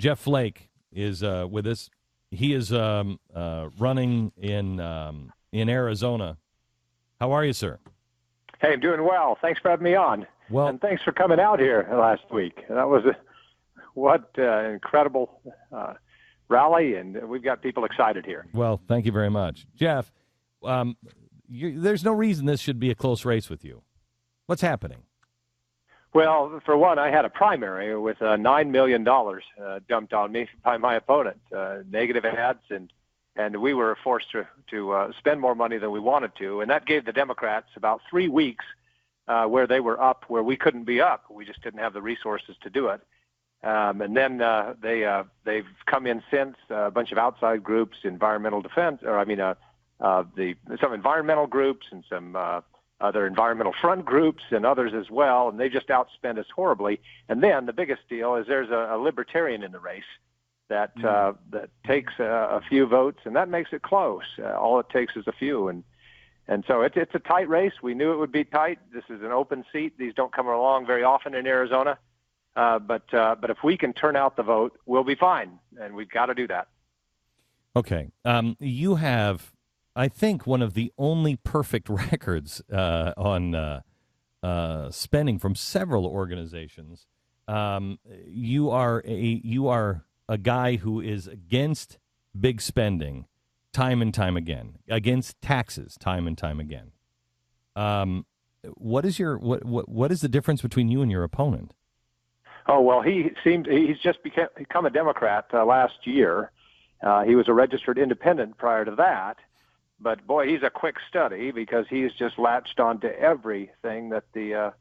Jeff Flake is with us. He is running in Arizona. How are you, sir? Hey, I'm doing well. Thanks for having me on. Well, and thanks for coming out here last week. That was what incredible rally, and we've got people excited here. Well, thank you very much. Jeff, there's no reason this should be a close race with you. What's happening? Well, for one, I had a primary with $9 million dumped on me by my opponent, negative ads, and we were forced to spend more money than we wanted to, and that gave the Democrats about 3 weeks where they were up, where we couldn't be up. We just didn't have the resources to do it. And then they've come in since, a bunch of outside groups, environmental defense, some environmental groups and some other environmental front groups and others as well, and they just outspent us horribly. And then the biggest deal is there's a libertarian in the race that takes a few votes, and that makes it close. All it takes is a few, and so it's a tight race. We knew it would be tight. This is an open seat. These don't come along very often in Arizona, but if we can turn out the vote, we'll be fine, and we've got to do that. Okay, you have, I think, one of the only perfect records on spending from several organizations. You are a guy who is against big spending time and time again, against taxes time and time again. What is the difference between you and your opponent? Oh, well, he's just become a Democrat last year. He was a registered independent prior to that. But, boy, he's a quick study because he's just latched onto everything that the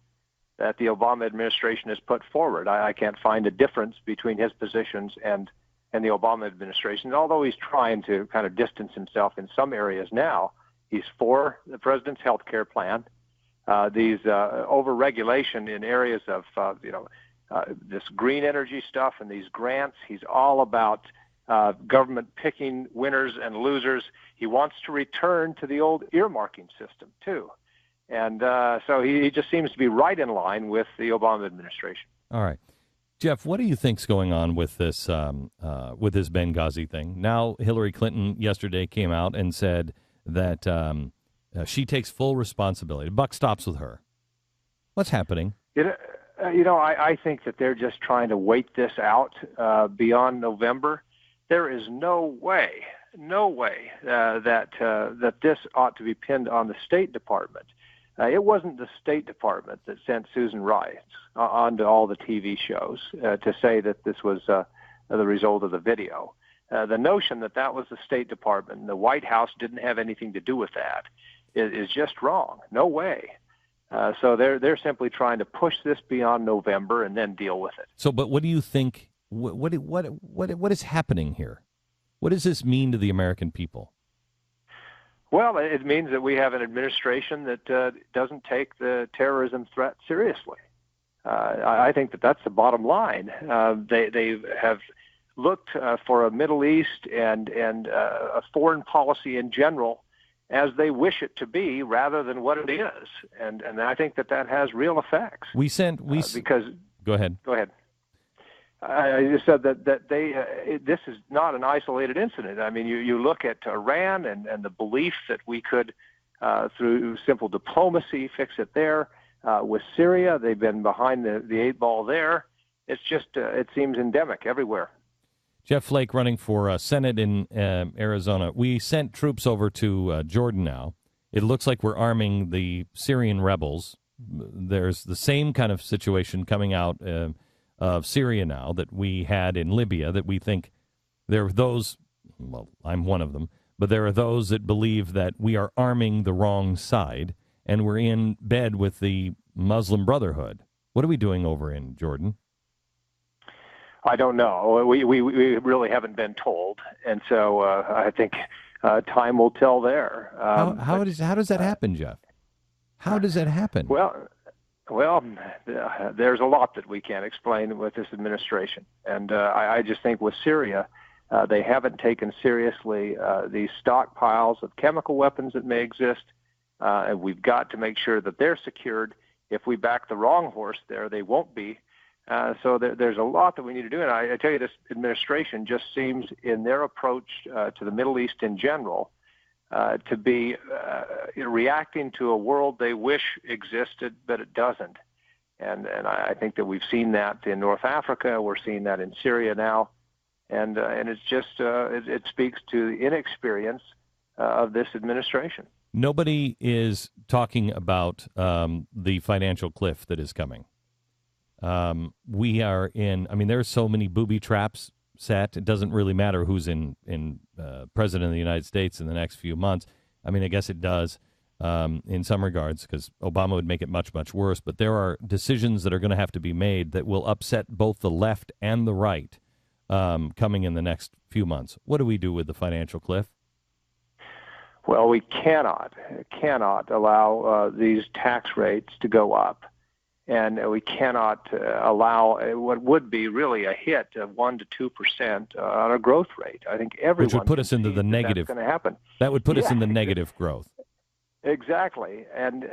Obama administration has put forward. I can't find a difference between his positions and the Obama administration. Although he's trying to kind of distance himself in some areas now, he's for the president's health care plan. These over-regulation in areas of, this green energy stuff and these grants. He's all about government picking winners and losers. He wants to return to the old earmarking system, too. And so he just seems to be right in line with the Obama administration. All right. Jeff, what do you think's going on with this Benghazi thing? Now, Hillary Clinton yesterday came out and said that she takes full responsibility. The buck stops with her. What's happening? I think that they're just trying to wait this out beyond November. There is no way that this ought to be pinned on the State Department. It wasn't the State Department that sent Susan Rice onto all the TV shows to say that this was the result of the video. The notion that was the State Department and the White House didn't have anything to do with that is just wrong. No way. So they're simply trying to push this beyond November and then deal with it. So, but what do you think? What is happening here? What does this mean to the American people? Well, it means that we have an administration that doesn't take the terrorism threat seriously. I think that's the bottom line. They have looked for a Middle East and a foreign policy in general as they wish it to be rather than what it is. And I think that has real effects. Because Go ahead. I just said that this is not an isolated incident. I mean, you look at Iran and the belief that we could, through simple diplomacy, fix it there. With Syria, they've been behind the eight ball there. It's just, it seems endemic everywhere. Jeff Flake running for Senate in Arizona. We sent troops over to Jordan now. It looks like we're arming the Syrian rebels. There's the same kind of situation coming out of Syria now that we had in Libya, that we think there are those, well, I'm one of them, but there are those that believe that we are arming the wrong side and we're in bed with the Muslim Brotherhood. What are we doing over in Jordan? I don't know. We really haven't been told, and so I think time will tell there. How does that happen, Jeff? How does that happen? Well, there's a lot that we can't explain with this administration, and I just think with Syria, they haven't taken seriously these stockpiles of chemical weapons that may exist, and we've got to make sure that they're secured. If we back the wrong horse there, they won't be. So there's a lot that we need to do. And I tell you, this administration just seems, in their approach to the Middle East in general, to be reacting to a world they wish existed, but it doesn't. And I think that we've seen that in North Africa. We're seeing that in Syria now. And it's just, it speaks to the inexperience of this administration. Nobody is talking about the financial cliff that is coming. We are in, I mean, there's so many booby traps set. It doesn't really matter who's in president of the United States in the next few months. I mean, I guess it does in some regards, because Obama would make it much, much worse. But there are decisions that are going to have to be made that will upset both the left and the right coming in the next few months. What do we do with the financial cliff? Well, we cannot allow these tax rates to go up. And we cannot allow what would be really a hit of 1% to 2% on a growth rate. I think everyone, which would put us into the negative. That's going to happen. That would put us in the negative growth. Exactly, and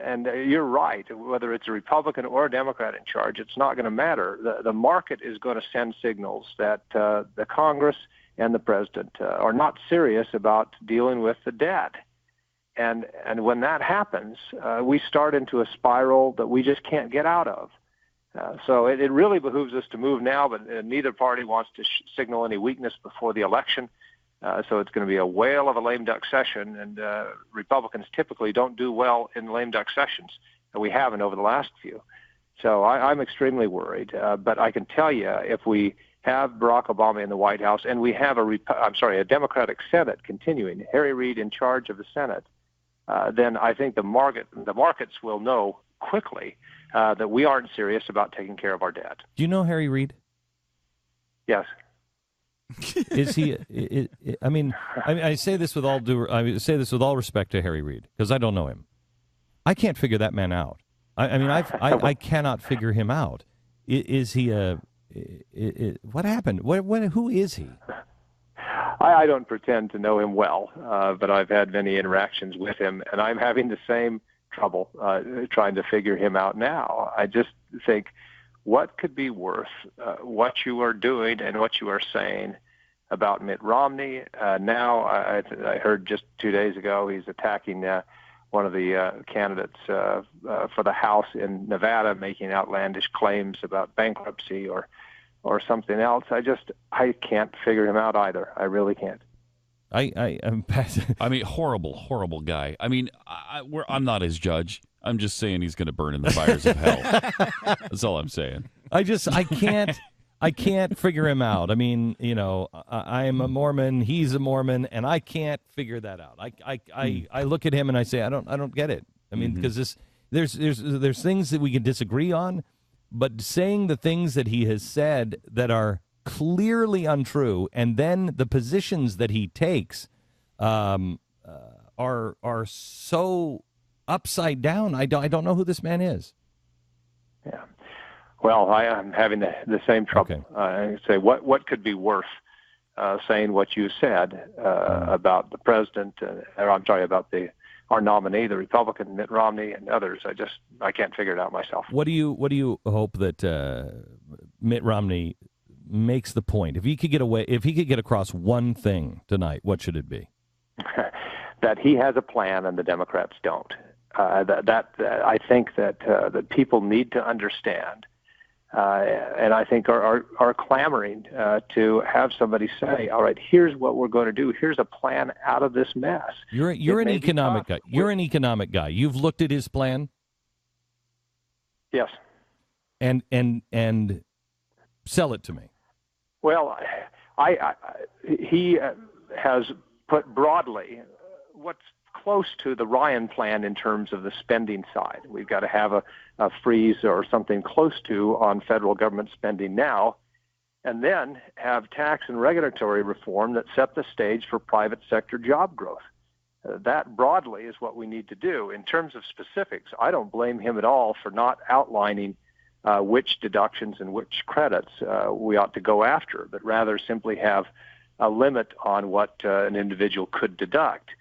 you're right. Whether it's a Republican or a Democrat in charge, it's not going to matter. The market is going to send signals that the Congress and the president are not serious about dealing with the debt. And when that happens, we start into a spiral that we just can't get out of. So it really behooves us to move now, but neither party wants to signal any weakness before the election. So it's going to be a whale of a lame duck session, and Republicans typically don't do well in lame duck sessions, and we haven't over the last few. So I'm extremely worried. But I can tell you, if we have Barack Obama in the White House and we have a Democratic Senate continuing, Harry Reid in charge of the Senate, then I think the markets will know quickly that we aren't serious about taking care of our debt. Do you know Harry Reid? Yes. Is he? I say this with all respect to Harry Reid, because I don't know him. I can't figure that man out. I cannot figure him out. Is he what happened? Who is he? I don't pretend to know him well, but I've had many interactions with him, and I'm having the same trouble trying to figure him out now. I just think, what could be worth what you are doing and what you are saying about Mitt Romney? Now, I heard just 2 days ago he's attacking one of the candidates for the House in Nevada, making outlandish claims about bankruptcy or something else. I can't figure him out either. I really can't. I'm horrible guy. I mean, I'm not his judge. I'm just saying he's going to burn in the fires of hell. That's all I'm saying. I can't figure him out. I mean, I am a Mormon. He's a Mormon, and I can't figure that out. I look at him and I say, I don't get it. I mean, because there's things that we can disagree on, but saying the things that he has said that are clearly untrue, and then the positions that he takes are so upside down. I don't know who this man is. Yeah. Well, I am having the same trouble. Okay. I say, what could be worth saying what you said about the president, about our nominee, the Republican Mitt Romney, and others. I can't figure it out myself. What do you hope that Mitt Romney makes the point? If he could get across one thing tonight, what should it be? That he has a plan and the Democrats don't. I think that people need to understand, and I think are clamoring to have somebody say, all right, here's what we're going to do. Here's a plan out of this mess. You're an economic guy. You're an economic guy. You've looked at his plan? Yes. And sell it to me. Well, he has put broadly what's close to the Ryan plan in terms of the spending side. We've got to have a freeze or something close to on federal government spending now, and then have tax and regulatory reform that set the stage for private sector job growth. That broadly is what we need to do. In terms of specifics, I don't blame him at all for not outlining which deductions and which credits we ought to go after, but rather simply have a limit on what an individual could deduct.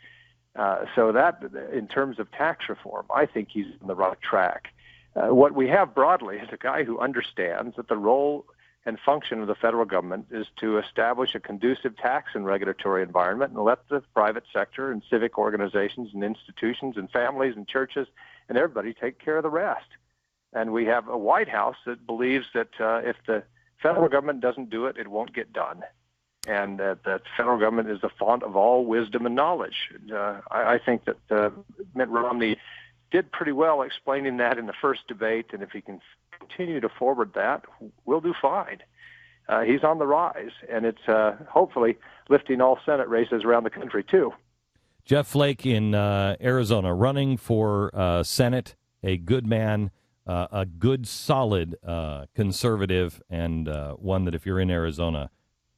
So that, in terms of tax reform, I think he's on the right track. What we have broadly is a guy who understands that the role and function of the federal government is to establish a conducive tax and regulatory environment and let the private sector and civic organizations and institutions and families and churches and everybody take care of the rest. And we have a White House that believes that if the federal government doesn't do it, it won't get done. And that the federal government is the font of all wisdom and knowledge. I think that Mitt Romney did pretty well explaining that in the first debate, and if he can continue to forward that, we'll do fine. He's on the rise, and it's hopefully lifting all Senate races around the country, too. Jeff Flake in Arizona, running for Senate, a good man, a good, solid conservative, and one that if you're in Arizona,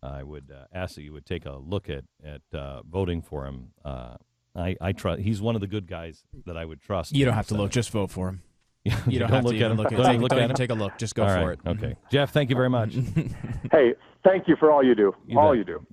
I would ask that you would take a look at voting for him. I trust. He's one of the good guys that I would trust. You don't have to look; just vote for him. You don't have look to at him. look at Don't him. look at him. Take a look. Just go All for right. it. Okay, Jeff. Thank you very much. Hey, thank you for all you do. You all bet. you do.